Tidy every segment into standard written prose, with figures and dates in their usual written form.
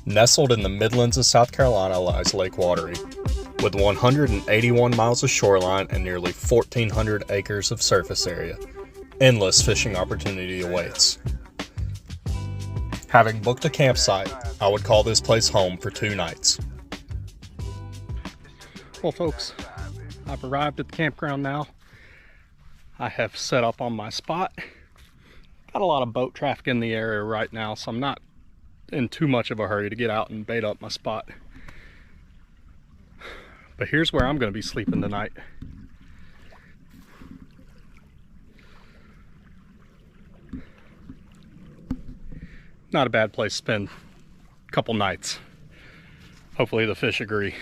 Nestled in the Midlands of South Carolina lies Lake Wateree. With 181 miles of shoreline and nearly 1,400 acres of surface area, endless fishing opportunity awaits. Having booked a campsite, I would call this place home for 2 nights. Well folks, I've arrived at the campground now. I have set up on my spot. Got a lot of boat traffic in the area right now, so I'm not in too much of a hurry to get out and bait up my spot. But here's where I'm going to be sleeping tonight. Not a bad place to spend a couple nights. Hopefully the fish agree.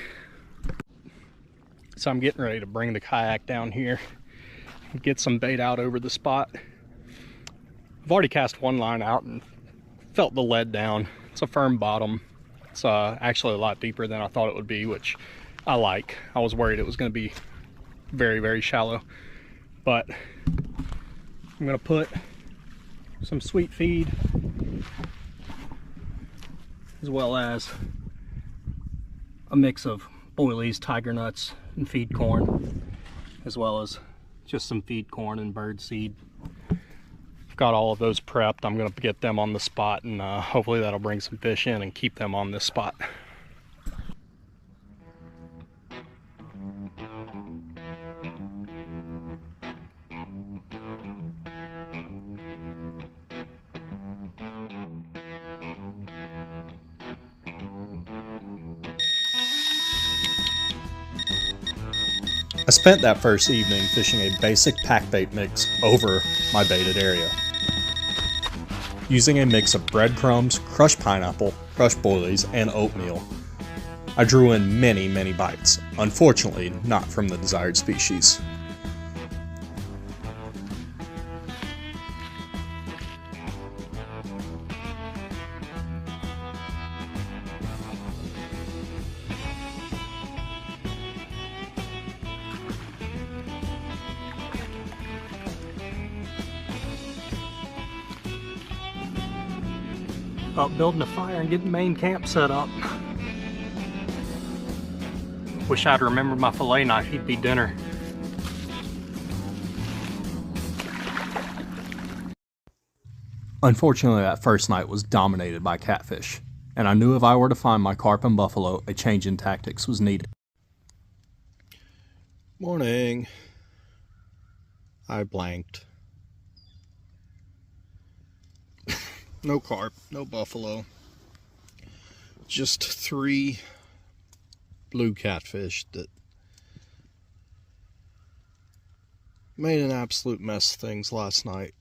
So I'm getting ready to bring the kayak down here and get some bait out over the spot. I've already cast one line out and felt the lead down. It's a firm bottom. It's actually a lot deeper than I thought it would be, which I like. I was worried it was going to be very, very shallow. But I'm going to put some sweet feed as well as a mix of boilies, tiger nuts, and feed corn, as well as just some feed corn and bird seed. I've got all of those prepped. I'm going to get them on the spot, and hopefully that'll bring some fish in and keep them on this spot. I spent that first evening fishing a basic pack bait mix over my baited area. Using a mix of breadcrumbs, crushed pineapple, crushed boilies, and oatmeal, I drew in many, many bites, unfortunately not from the desired species. Up building a fire and getting the main camp set up. Wish I'd remembered my fillet knife, he'd be dinner. Unfortunately, that first night was dominated by catfish, and I knew if I were to find my carp and buffalo, a change in tactics was needed. Morning. I blanked. No carp, no buffalo, just 3 blue catfish that made an absolute mess of things last night.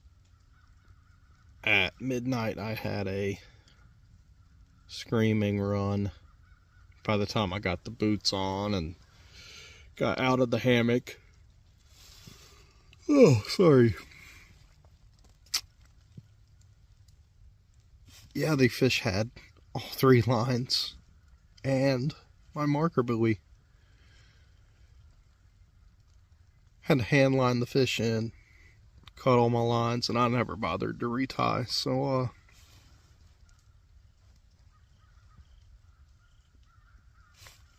At midnight I had a screaming run. By the time I got the boots on and got out of the hammock, oh, sorry. Yeah, the fish had all 3 lines and my marker buoy. Had to hand line the fish in, cut all my lines, and I never bothered to retie, so a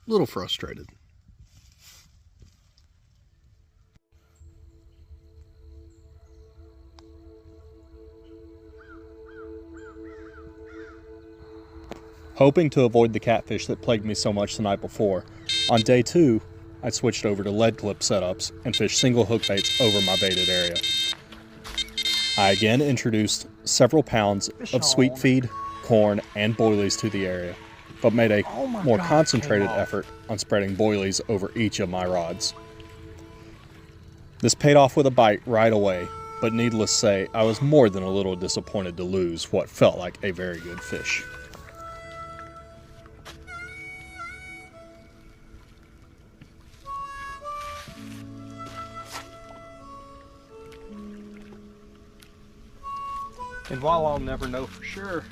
little frustrated. Hoping to avoid the catfish that plagued me so much the night before, on day 2, I switched over to lead clip setups and fished single hook baits over my baited area. I again introduced several pounds of sweet feed, corn, and boilies to the area, but made a more concentrated effort on spreading boilies over each of my rods. This paid off with a bite right away, but needless to say, I was more than a little disappointed to lose what felt like a very good fish. And while I'll never know for sure,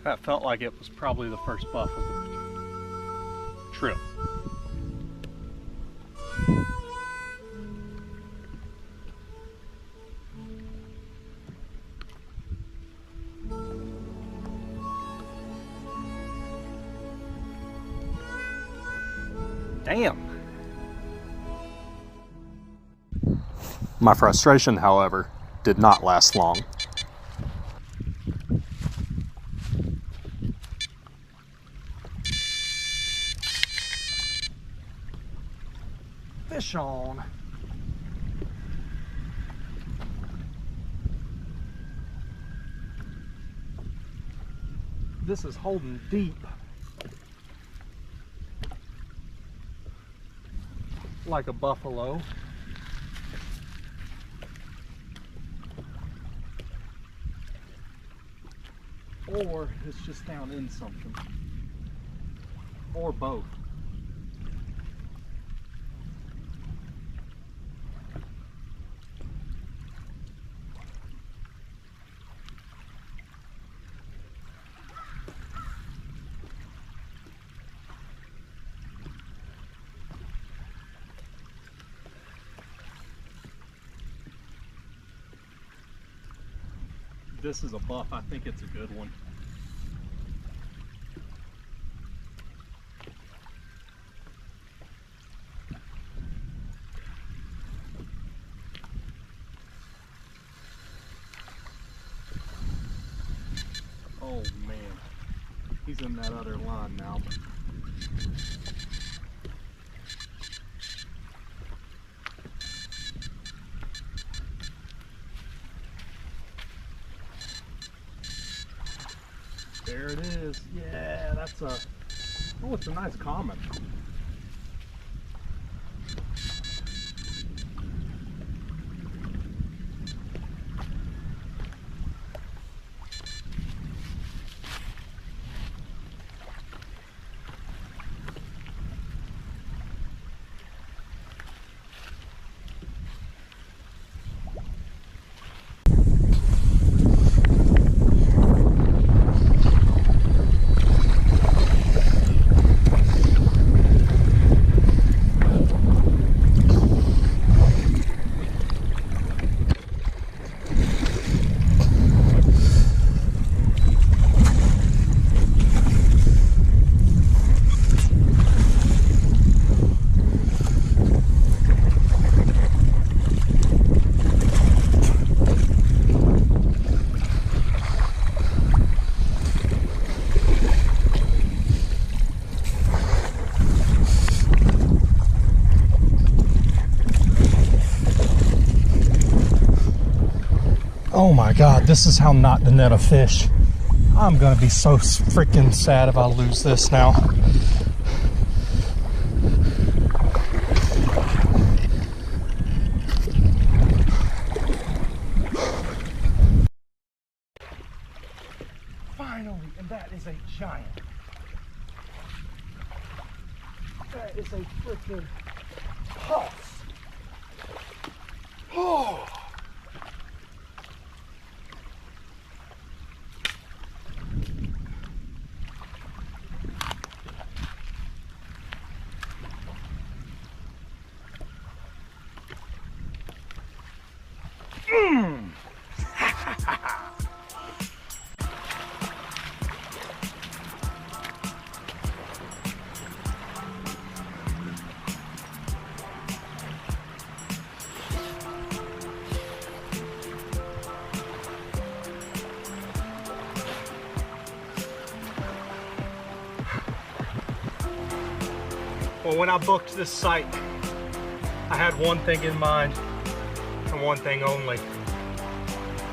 that felt like it was probably the first buff of the trip. Damn. My frustration, however, did not last long. Fish on. This is holding deep. Like a buffalo. Or it's just down in something. Or both. This is a buff. I think it's a good one. Oh man, he's in that other line now. There it is. Yeah, that's a, oh, it's a nice common. Oh my God, this is how not to net a fish. I'm gonna be so freaking sad if I lose this now. Finally, and that is a giant. That is a freaking pulse. Oh. Well, when I booked this site, I had one thing in mind and one thing only.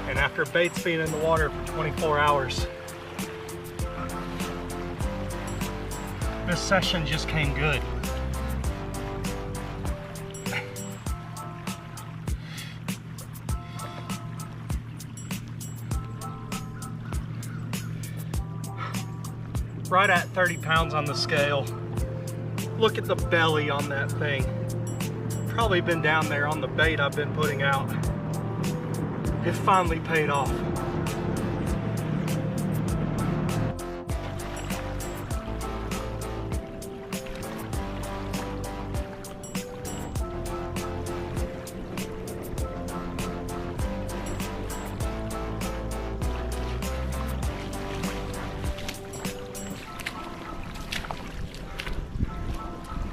And after bait's been in the water for 24 hours, this session just came good. Right at 30 pounds on the scale. Look at the belly on that thing. Probably been down there on the bait I've been putting out. It finally paid off.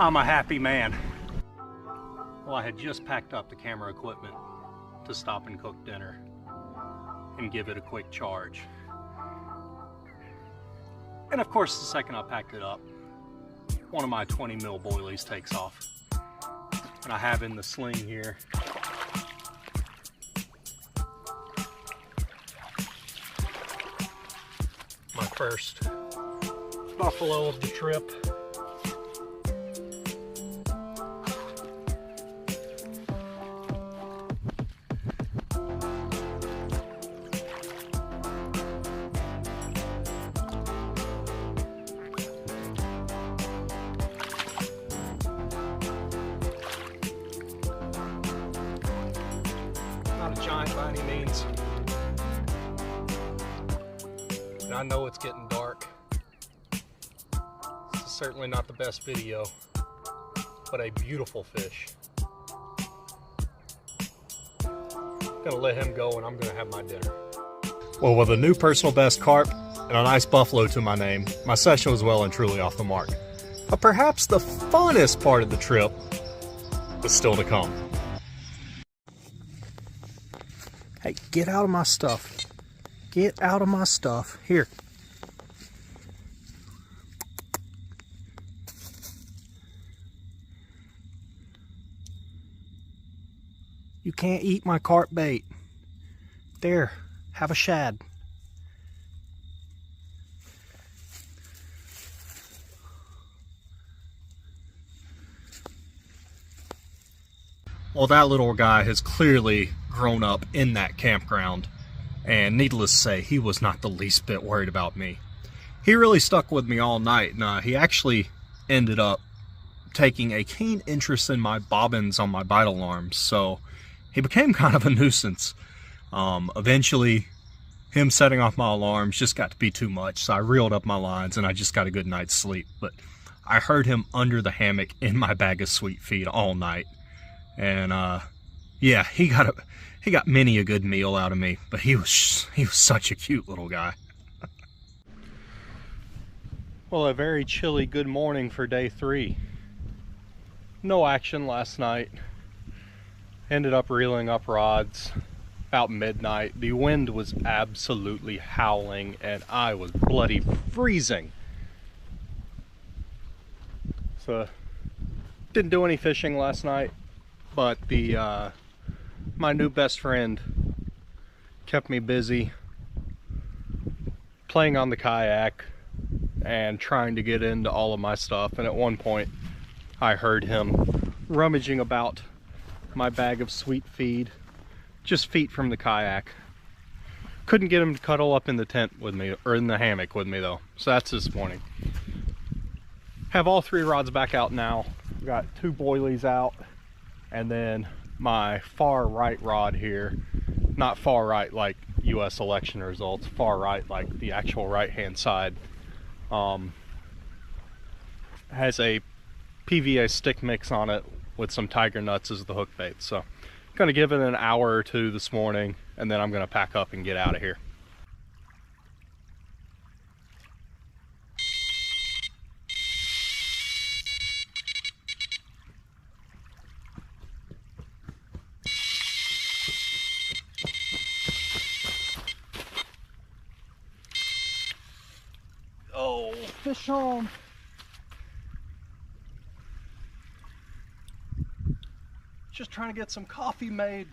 I'm a happy man. Well, I had just packed up the camera equipment to stop and cook dinner and give it a quick charge. And of course, the second I packed it up, one of my 20 mil boilies takes off. And I have in the sling here my first buffalo of the trip. Not a giant by any means. And I know it's getting dark. This is certainly not the best video, but a beautiful fish. I'm gonna let him go and I'm gonna have my dinner. Well, with a new personal best carp and a nice buffalo to my name, my session was well and truly off the mark. But perhaps the funnest part of the trip was still to come. Hey, get out of my stuff. Get out of my stuff. Here. You can't eat my carp bait. There, have a shad. Well, that little guy has clearly grown up in that campground, and needless to say, he was not the least bit worried about me. He really stuck with me all night, and he actually ended up taking a keen interest in my bobbins on my bite alarms, so he became kind of a nuisance. Eventually, him setting off my alarms just got to be too much, so I reeled up my lines and I just got a good night's sleep. But I heard him under the hammock in my bag of sweet feed all night. And yeah, he got many a good meal out of me, but he was such a cute little guy. Well, a very chilly good morning for day 3. No action last night. Ended up reeling up rods about midnight. The wind was absolutely howling and I was bloody freezing. So didn't do any fishing last night. But my new best friend kept me busy playing on the kayak and trying to get into all of my stuff. And at one point, I heard him rummaging about my bag of sweet feed, just feet from the kayak. Couldn't get him to cuddle up in the tent with me, or in the hammock with me though. So that's this morning. Have all 3 rods back out now. Got 2 boilies out. And then my far right rod here, not far right like US election results, far right like the actual right hand side, has a PVA stick mix on it with some tiger nuts as the hook bait. So I'm gonna give it an hour or 2 this morning and then I'm gonna pack up and get out of here. Oh, fish on. Just trying to get some coffee made.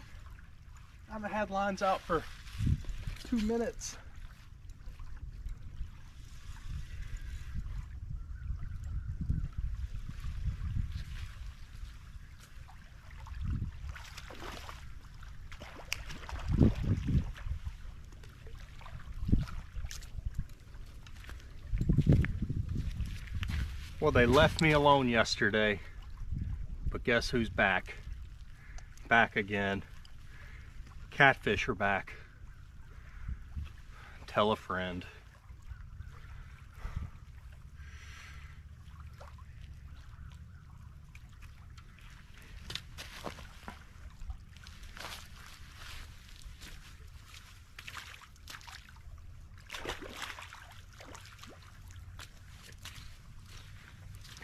I haven't had lines out for 2 minutes. Well, they left me alone yesterday, but guess who's back? Back again. Catfish are back. Tell a friend.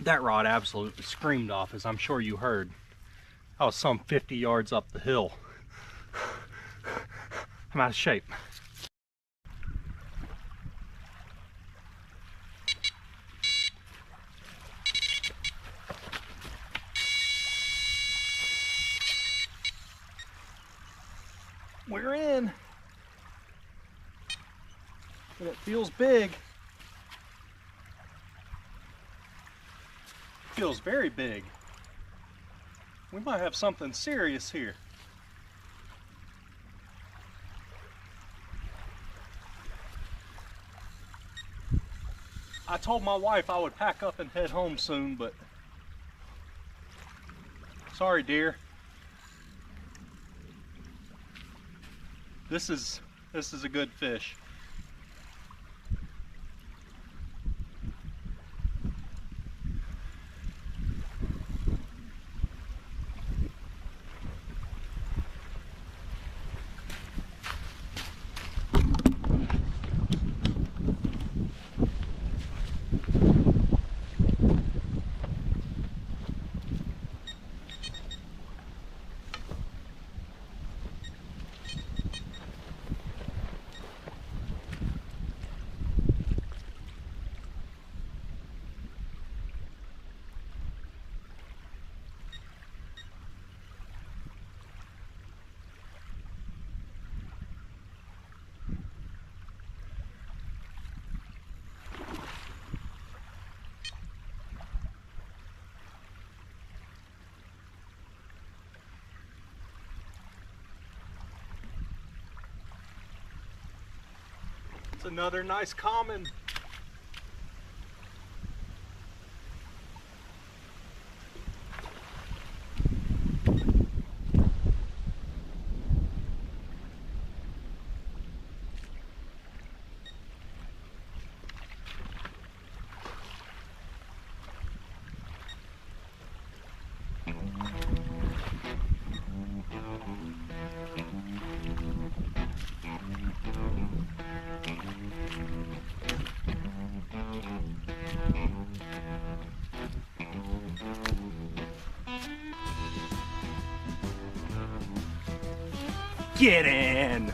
That rod absolutely screamed off, as I'm sure you heard. I was some 50 yards up the hill. I'm out of shape. We're in. And it feels big. Feels very big. We might have something serious here. I told my wife I would pack up and head home soon, but sorry, dear. This is a good fish. It's another nice common. Get in!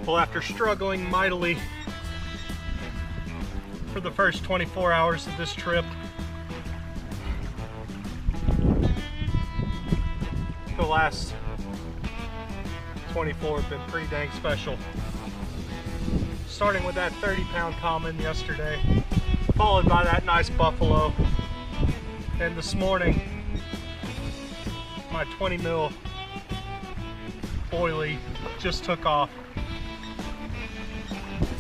Well, after struggling mightily for the first 24 hours of this trip, the last 24 have been pretty dang special. Starting with that 30-pound common yesterday, followed by that nice buffalo, and this morning my 20 mil oily just took off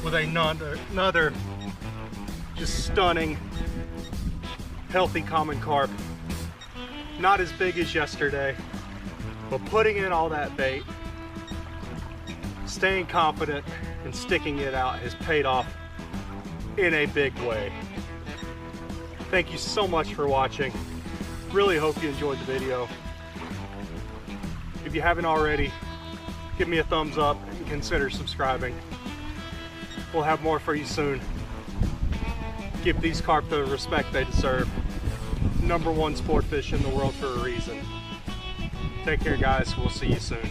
with another just stunning healthy common carp. Not as big as yesterday, but putting in all that bait, staying confident and sticking it out has paid off in a big way. Thank you so much for watching. Really hope you enjoyed the video. If you haven't already, give me a thumbs up and consider subscribing. We'll have more for you soon. Give these carp the respect they deserve. #1 sport fish in the world for a reason. Take care, guys. We'll see you soon.